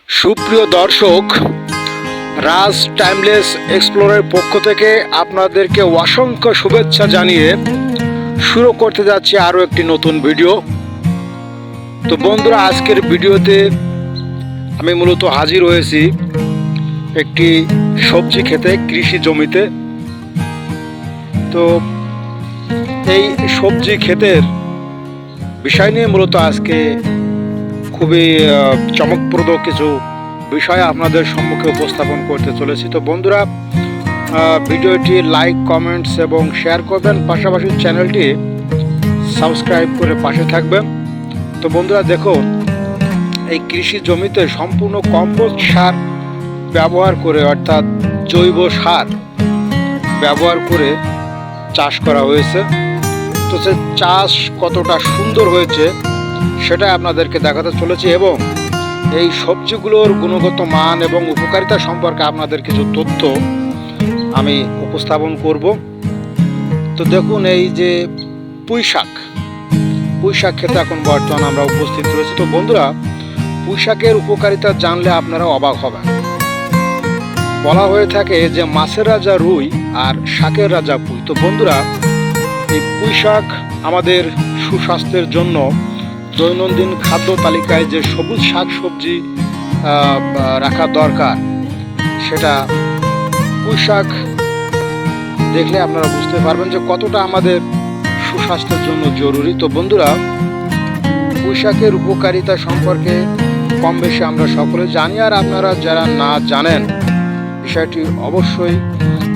সুপ্রিয় দর্শক, রাজ টাইমলেস এক্সপ্লোরের পক্ষ থেকে আপনাদেরকে অসংখ্য শুভেচ্ছা জানিয়ে শুরু করতে যাচ্ছি আরও একটি নতুন ভিডিও। তো বন্ধুরা, আজকের ভিডিওতে আমি মূলত হাজির হয়েছি একটি সবজি ক্ষেতে, কৃষি জমিতে। তো এই সবজি ক্ষেতের বিষয় নিয়ে মূলত আজকে খুবই চমকপ্রদ কিছু বিষয় আপনাদের সম্মুখে উপস্থাপন করতে চলেছি। তো বন্ধুরা, ভিডিওটি লাইক, কমেন্টস এবং শেয়ার করবেন, পাশাপাশি চ্যানেলটি সাবস্ক্রাইব করে পাশে থাকবেন। তো বন্ধুরা দেখুন, এই কৃষি জমিতে সম্পূর্ণ কম্পোস্ট সার ব্যবহার করে, অর্থাৎ জৈব সার ব্যবহার করে চাষ করা হয়েছে। তো সে চাষ কতটা সুন্দর হয়েছে সেটা আপনাদেরকে দেখাতে চলেছি, এবং এই সবজিগুলোর গুণগত মান এবং উপকারিতা সম্পর্কে আপনাদের কিছু তথ্য আমি উপস্থাপন করব। তো দেখুন, এই যে পুঁই শাক খেতে এখন বর্তমান আমরা উপস্থিত রয়েছি। তো বন্ধুরা, পুঁই শাকের উপকারিতা জানলে আপনারা অবাক হবেন। বলা হয়ে থাকে যে মাছের রাজা রুই আর শাকের রাজা পুঁই। তো বন্ধুরা, এই পুঁই শাক আমাদের সুস্বাস্থ্যের জন্য দৈনন্দিন খাদ্য তালিকায় যে সবুজ শাক সবজি রাখা দরকার, সেটা পুঁই শাক দেখলে আপনারা বুঝতে পারবেন যে কতটা আমাদের সুস্বাস্থ্যের জন্য জরুরি। তো বন্ধুরা, পুঁই শাকের উপকারিতা সম্পর্কে কম বেশি আমরা সকলে জানি, আর আপনারা যারা না জানেন বিষয়টি অবশ্যই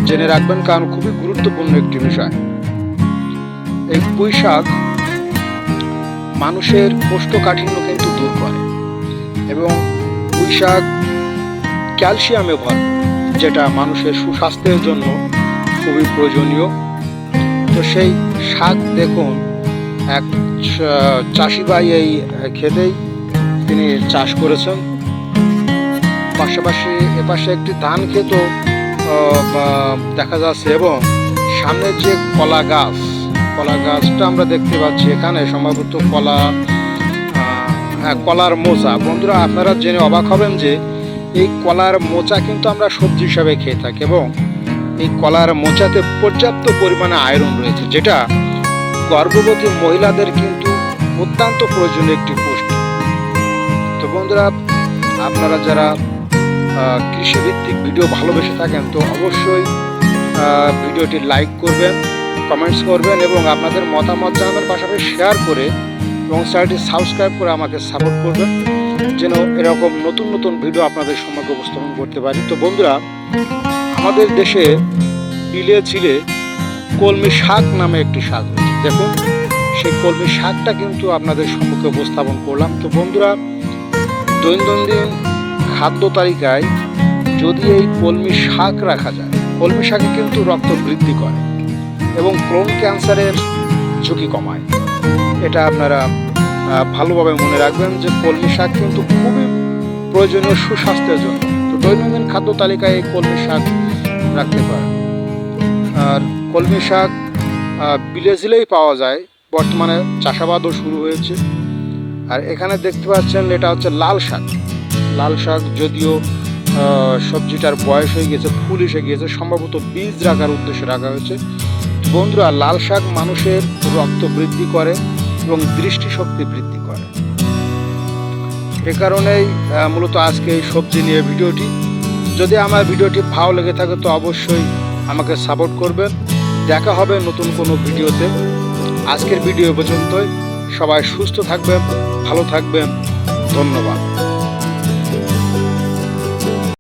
জেনে রাখবেন, কারণ খুবই গুরুত্বপূর্ণ একটি বিষয়। এই পুঁই শাক মানুষের কোষ্ঠকাঠিন্য কিন্তু দূর করে, এবং পুঁই শাক ক্যালসিয়ামে ভরপুর, যেটা মানুষের সুস্বাস্থ্যের জন্য খুবই প্রয়োজনীয়। তো সেই শাক দেখুন, এক চাষি ভাই এই ক্ষেতেই তিনি চাষ করেছেন। পাশাপাশি এপাশে একটি ধান ক্ষেতও দেখা যাচ্ছে, এবং সামনে যে কলা গাছটা আমরা দেখতে পাচ্ছি, এখানে সম্ভবত কলার মোচা। বন্ধুরা, আপনারা জেনে অবাক হবেন যে এই কলার মোচা কিন্তু আমরা সবজি হিসাবে খেয়ে থাকি, এবং এই কলার মোচাতে পর্যাপ্ত পরিমাণে আয়রন রয়েছে, যেটা গর্ভবতী মহিলাদের কিন্তু অত্যন্ত প্রয়োজনীয় একটি পুষ্টি। তো বন্ধুরা, আপনারা যারা কৃষিভিত্তিক ভিডিও ভালোবেসে থাকেন, তো অবশ্যই ভিডিওটি লাইক করবেন, কমেন্টস করবেন, এবং আপনাদের মতামত জানাবেন, পাশাপাশি শেয়ার করে এবং চ্যানেলটি সাবস্ক্রাইব করে আমাকে সাপোর্ট করবেন, যেন এরকম নতুন নতুন ভিডিও আপনাদের সম্মুখে উপস্থাপন করতে পারি। তো বন্ধুরা, আমাদের দেশে বিলে ঝিলে কলমি শাক নামে একটি শাক রয়েছে। দেখুন, সেই কলমি শাকটা কিন্তু আপনাদের সম্মুখে উপস্থাপন করলাম। তো বন্ধুরা, দৈনন্দিন খাদ্য তালিকায় যদি এই কলমি শাক রাখা যায়, কলমি শাকে কিন্তু রক্ত বৃদ্ধি করে এবং ক্রোন ক্যান্সারের ঝুঁকি কমায়। এটা আপনারা ভালোভাবে মনে রাখবেন যে কলমি শাক কিন্তু খুবই প্রয়োজনীয় সুস্বাস্থ্যের জন্য। তো দৈনন্দিন খাদ্য তালিকায় এই কলমি শাক রাখতে পারেন। আর কলমি শাক বিলেজিলেই পাওয়া যায়, বর্তমানে চাষাবাদও শুরু হয়েছে। আর এখানে দেখতে পাচ্ছেন, এটা হচ্ছে লাল শাক। যদিও সবজিটার বয়স হয়ে গেছে, ফুল এসে গিয়েছে, সম্ভবত বীজ রাখার উদ্দেশ্যে রাখা হয়েছে। বন্ধুরা, লাল শাক মানুষের রক্ত বৃদ্ধি করে এবং দৃষ্টিশক্তি বৃদ্ধি করে। এ কারণেই মূলত আজকে এই সবজি নিয়ে ভিডিওটি। যদি আমার ভিডিওটি ভালো লেগে থাকে তো অবশ্যই আমাকে সাপোর্ট করবেন। দেখা হবে নতুন কোনো ভিডিওতে। আজকের ভিডিও পর্যন্তই। সবাই সুস্থ থাকবেন, ভালো থাকবেন। ধন্যবাদ।